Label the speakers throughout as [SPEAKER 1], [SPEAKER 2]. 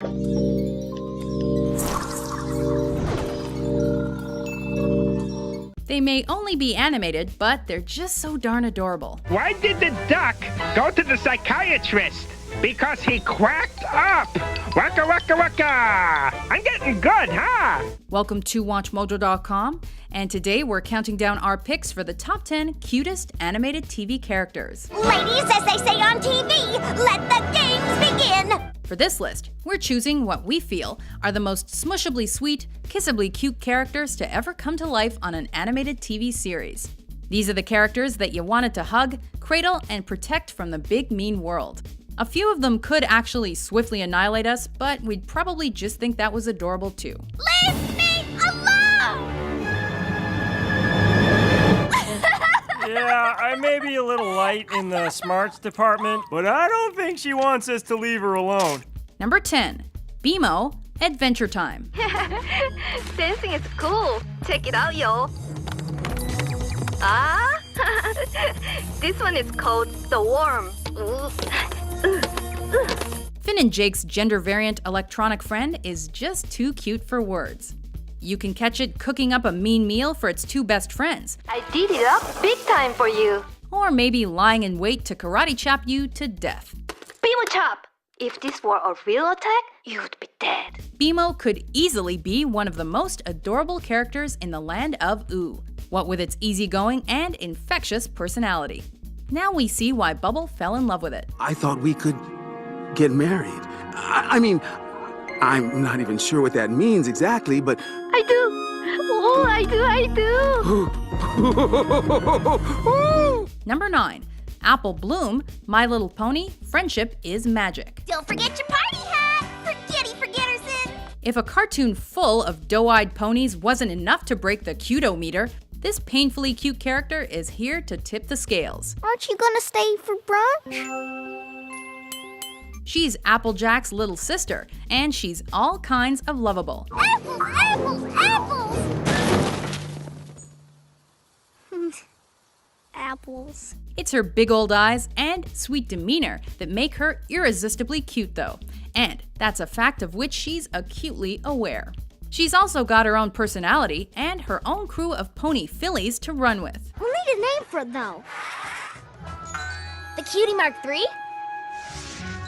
[SPEAKER 1] They may only be animated, but they're just so darn adorable.
[SPEAKER 2] Why did the duck go to the psychiatrist? Because he quacked up. Waka waka waka. I'm getting good, huh?
[SPEAKER 1] Welcome to WatchMojo.com, and today we're counting down our picks for the top 10 cutest animated TV characters.
[SPEAKER 3] Ladies, as they say on TV, let the games begin!
[SPEAKER 1] For this list, we're choosing what we feel are the most smushably sweet, kissably cute characters to ever come to life on an animated TV series. These are the characters that you wanted to hug, cradle, and protect from the big mean world. A few of them could actually swiftly annihilate us, but we'd probably just think that was adorable too.
[SPEAKER 3] Leave me alone!
[SPEAKER 4] Yeah, I may be a little light in the smarts department, but I don't think she wants us to leave her alone.
[SPEAKER 1] Number 10, BMO, Adventure Time.
[SPEAKER 5] Dancing is cool. Check it out, yo. Ah, this one is called The Worm.
[SPEAKER 1] Finn and Jake's gender variant electronic friend is just too cute for words. You can catch it cooking up a mean meal for its two best friends,
[SPEAKER 5] I did it up big time for you.
[SPEAKER 1] or maybe lying in wait to karate chop you to death.
[SPEAKER 5] Beamo chop. If this were a real attack, you'd be dead.
[SPEAKER 1] BMO could easily be one of the most adorable characters in the land of Ooh, what with its easygoing and infectious personality. Now we see why Bubble fell in love with it.
[SPEAKER 6] I thought we could get married. I mean, I'm not even sure what that means exactly, but...
[SPEAKER 5] I do. Oh, I do.
[SPEAKER 1] Number 9, Apple Bloom, My Little Pony, Friendship is Magic.
[SPEAKER 3] Don't forget your party hat! Forgetterson!
[SPEAKER 1] If a cartoon full of doe-eyed ponies wasn't enough to break the cuto-meter, this painfully cute character is here to tip the scales.
[SPEAKER 3] Aren't you gonna stay for brunch?
[SPEAKER 1] She's Applejack's little sister, and she's all kinds of lovable.
[SPEAKER 3] Apples, apples, apples! Apples.
[SPEAKER 1] It's her big old eyes and sweet demeanor that make her irresistibly cute though, and that's a fact of which she's acutely aware. She's also got her own personality and her own crew of pony fillies to run with.
[SPEAKER 3] We'll need a name for it though. The Cutie Mark III?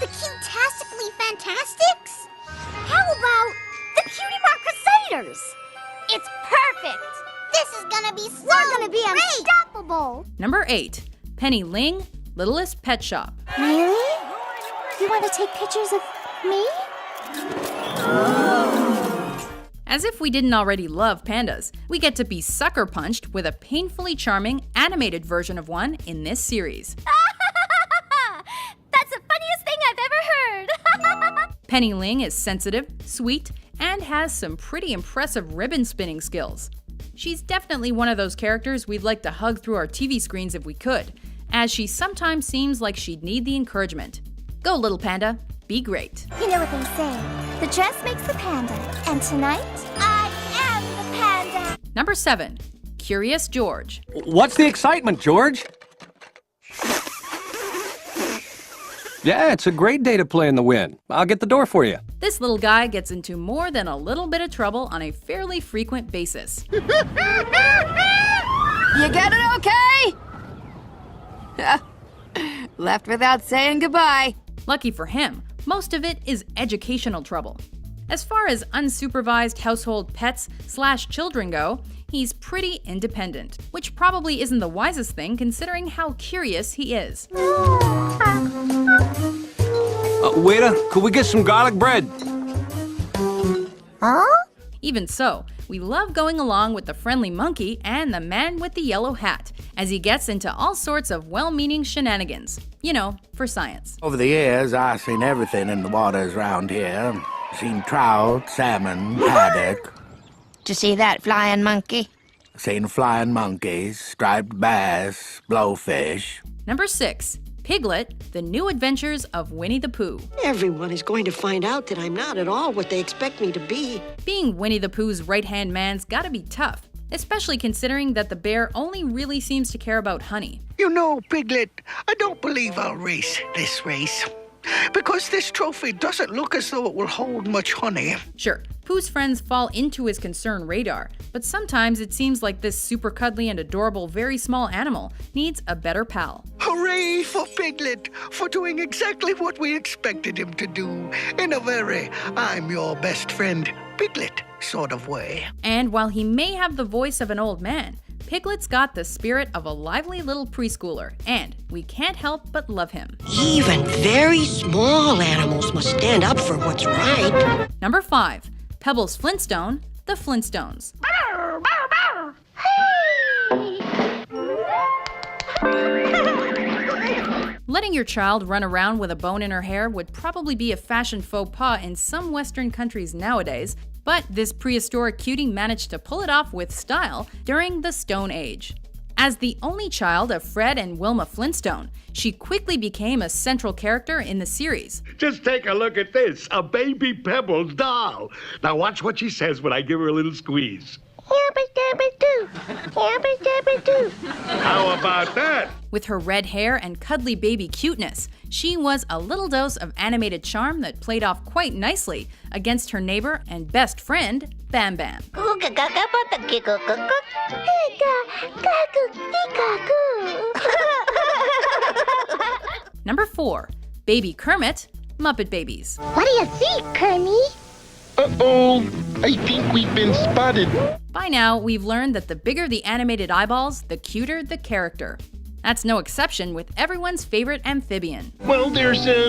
[SPEAKER 3] The Cutastically Fantastics? How about the Cutie Mark Crusaders? It's perfect! This is gonna be so We're gonna be unstoppable!
[SPEAKER 1] Number 8, Penny Ling, Littlest Pet Shop.
[SPEAKER 3] Really? You want to take pictures of me?
[SPEAKER 1] As if we didn't already love pandas, we get to be sucker punched with a painfully charming animated version of one in this series.
[SPEAKER 3] That's the funniest thing I've ever heard!
[SPEAKER 1] Penny Ling is sensitive, sweet, and has some pretty impressive ribbon spinning skills. She's definitely one of those characters we'd like to hug through our TV screens if we could, as she sometimes seems like she'd need the encouragement. Go, little panda, be great.
[SPEAKER 3] You know what they say, the dress makes the panda, and tonight, I am the panda!
[SPEAKER 1] Number 7, Curious George.
[SPEAKER 7] What's the excitement, George? Yeah, it's a great day to play in the wind. I'll get the door for you.
[SPEAKER 1] This little guy gets into more than a little bit of trouble on a fairly frequent basis.
[SPEAKER 5] You got it okay? Left without saying goodbye.
[SPEAKER 1] Lucky for him, most of it is educational trouble. As far as unsupervised household pets/children go, he's pretty independent, which probably isn't the wisest thing considering how curious he is.
[SPEAKER 7] Waiter, could we get some garlic bread?
[SPEAKER 3] Huh?
[SPEAKER 1] Even so, we love going along with the friendly monkey and the man with the yellow hat, as he gets into all sorts of well-meaning shenanigans. You know, for science.
[SPEAKER 8] Over the years, I've seen everything in the waters around here. Seen trout, salmon, haddock.
[SPEAKER 9] Did you see that flying monkey?
[SPEAKER 8] Seen flying monkeys, striped bass, blowfish.
[SPEAKER 1] Number 6, Piglet, The New Adventures of Winnie the Pooh.
[SPEAKER 10] Everyone is going to find out that I'm not at all what they expect me to be.
[SPEAKER 1] Being Winnie the Pooh's right-hand man's gotta be tough, especially considering that the bear only really seems to care about honey.
[SPEAKER 2] You know, Piglet, I don't believe I'll race this race.
[SPEAKER 8] Because this trophy doesn't look as though it will hold much honey.
[SPEAKER 1] Sure, Pooh's friends fall into his concern radar, but sometimes it seems like this super cuddly and adorable very small animal needs a better pal.
[SPEAKER 8] Hooray for Piglet for doing exactly what we expected him to do in a very I'm your best friend, Piglet sort of way.
[SPEAKER 1] And while he may have the voice of an old man, Piglet's got the spirit of a lively little preschooler, and we can't help but love him.
[SPEAKER 10] Even very small animals must stand up for what's right.
[SPEAKER 1] Number 5. Pebbles Flintstone, the Flintstones. Letting your child run around with a bone in her hair would probably be a fashion faux pas in some Western countries nowadays, but this prehistoric cutie managed to pull it off with style during the Stone Age. As the only child of Fred and Wilma Flintstone, she quickly became a central character in the series.
[SPEAKER 11] Just take a look at this, a baby Pebbles doll. Now watch what she says when I give her a little squeeze. How about that?
[SPEAKER 1] With her red hair and cuddly baby cuteness, she was a little dose of animated charm that played off quite nicely against her neighbor and best friend, Bam Bam. Number 4. Baby Kermit, Muppet Babies.
[SPEAKER 3] What do you think, Kermie?
[SPEAKER 11] Uh-oh, I think we've been spotted.
[SPEAKER 1] By now, we've learned that the bigger the animated eyeballs, the cuter the character. That's no exception with everyone's favorite amphibian.
[SPEAKER 11] Well, there's, they're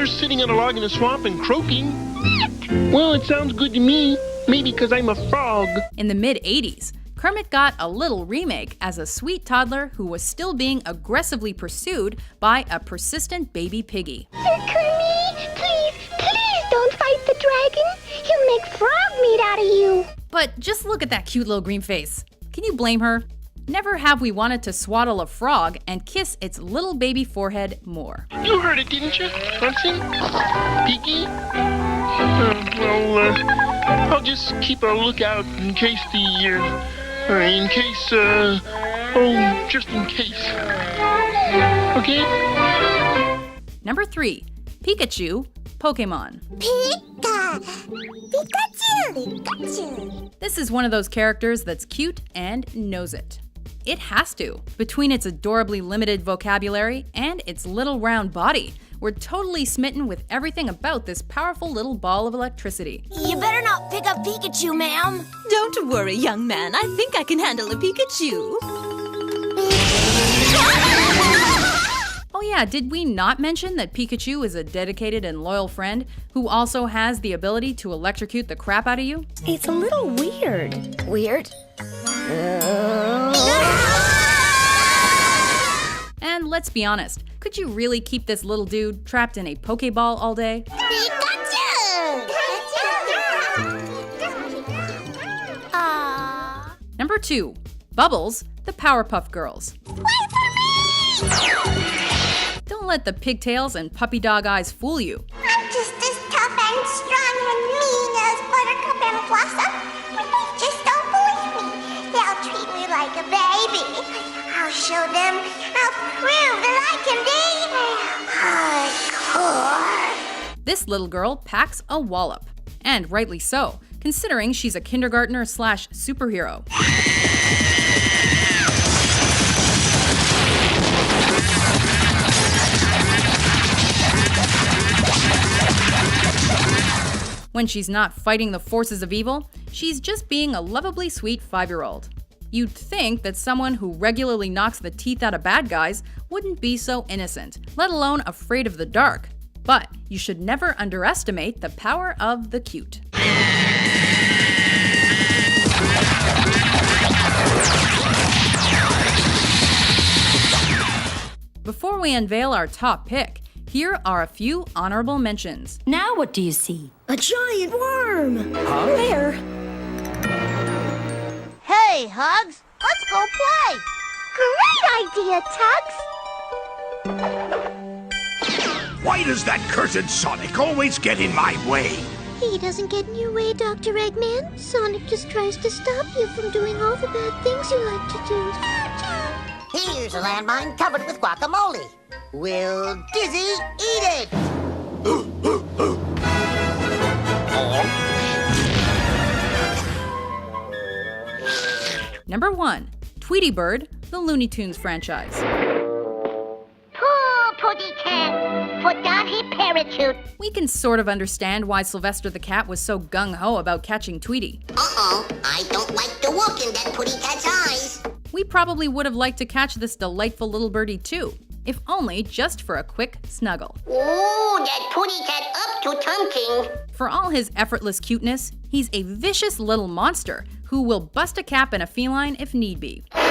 [SPEAKER 11] sitting on a log in a swamp and croaking. Well, it sounds good to me. Maybe because I'm a frog.
[SPEAKER 1] In the mid-'80s, Kermit got a little remake as a sweet toddler who was still being aggressively pursued by a persistent baby piggy.
[SPEAKER 3] Sir Kermie, please don't fight the dragon. He'll make frog meat out of you.
[SPEAKER 1] But just look at that cute little green face. Can you blame her? Never have we wanted to swaddle a frog and kiss its little baby forehead more.
[SPEAKER 11] You heard it, didn't you, Bunsen? Piggy? I'll just keep a lookout in case just in case. Okay?
[SPEAKER 1] Number 3. Pikachu, Pokemon.
[SPEAKER 3] Pikachu!
[SPEAKER 1] This is one of those characters that's cute and knows it. It has to. Between its adorably limited vocabulary and its little round body, we're totally smitten with everything about this powerful little ball of electricity.
[SPEAKER 12] You better not pick up Pikachu, ma'am.
[SPEAKER 13] Don't worry, young man. I think I can handle a Pikachu.
[SPEAKER 1] Oh yeah, did we not mention that Pikachu is a dedicated and loyal friend who also has the ability to electrocute the crap out of you?
[SPEAKER 13] It's a little weird.
[SPEAKER 12] Weird?
[SPEAKER 1] And let's be honest, could you really keep this little dude trapped in a Pokeball all day? Number 2. Bubbles, the Powerpuff Girls. Don't let the pigtails and puppy dog eyes fool you.
[SPEAKER 3] I'm just as tough and strong and mean as Buttercup and Blossom, but they just don't believe me. They'll treat me like a baby. I'll show them. I'll prove that I can be hardcore.
[SPEAKER 1] This little girl packs a wallop. And rightly so, considering she's a kindergartner/superhero. When she's not fighting the forces of evil, she's just being a lovably sweet 5-year-old. You'd think that someone who regularly knocks the teeth out of bad guys wouldn't be so innocent, let alone afraid of the dark. But you should never underestimate the power of the cute. Before we unveil our top pick, here are a few honorable mentions.
[SPEAKER 13] Now what do you see?
[SPEAKER 10] A giant worm!
[SPEAKER 13] There.
[SPEAKER 3] Hey, Hugs, let's go play. Great idea, Tugs.
[SPEAKER 14] Why does that cursed Sonic always get in my way?
[SPEAKER 3] He doesn't get in your way, Dr. Eggman. Sonic just tries to stop you from doing all the bad things you like to do.
[SPEAKER 15] Here's a landmine covered with guacamole. Will Dizzy eat it?
[SPEAKER 1] Number 1. Tweety Bird, the Looney Tunes franchise.
[SPEAKER 3] Poor Puddy Cat. Forgot he parachute.
[SPEAKER 1] We can sort of understand why Sylvester the Cat was so gung-ho about catching Tweety.
[SPEAKER 15] Uh-oh, I don't like the look in that Puddy Cat's eyes.
[SPEAKER 1] We probably would have liked to catch this delightful little birdie too, if only just for a quick snuggle.
[SPEAKER 15] Ooh, that Puddy Cat up to something.
[SPEAKER 1] For all his effortless cuteness, he's a vicious little monster who will bust a cap in a feline if need be.
[SPEAKER 15] Now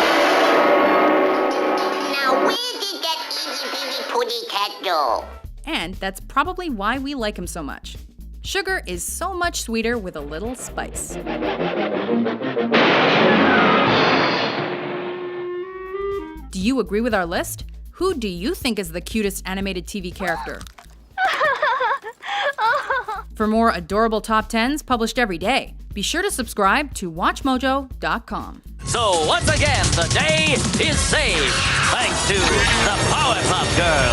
[SPEAKER 15] where did that itty-bitty Puddy Cat go?
[SPEAKER 1] And that's probably why we like him so much. Sugar is so much sweeter with a little spice. Do you agree with our list? Who do you think is the cutest animated TV character? For more adorable top 10s published every day, be sure to subscribe to WatchMojo.com.
[SPEAKER 16] So once again, the day is saved thanks to the Powerpuff Girls.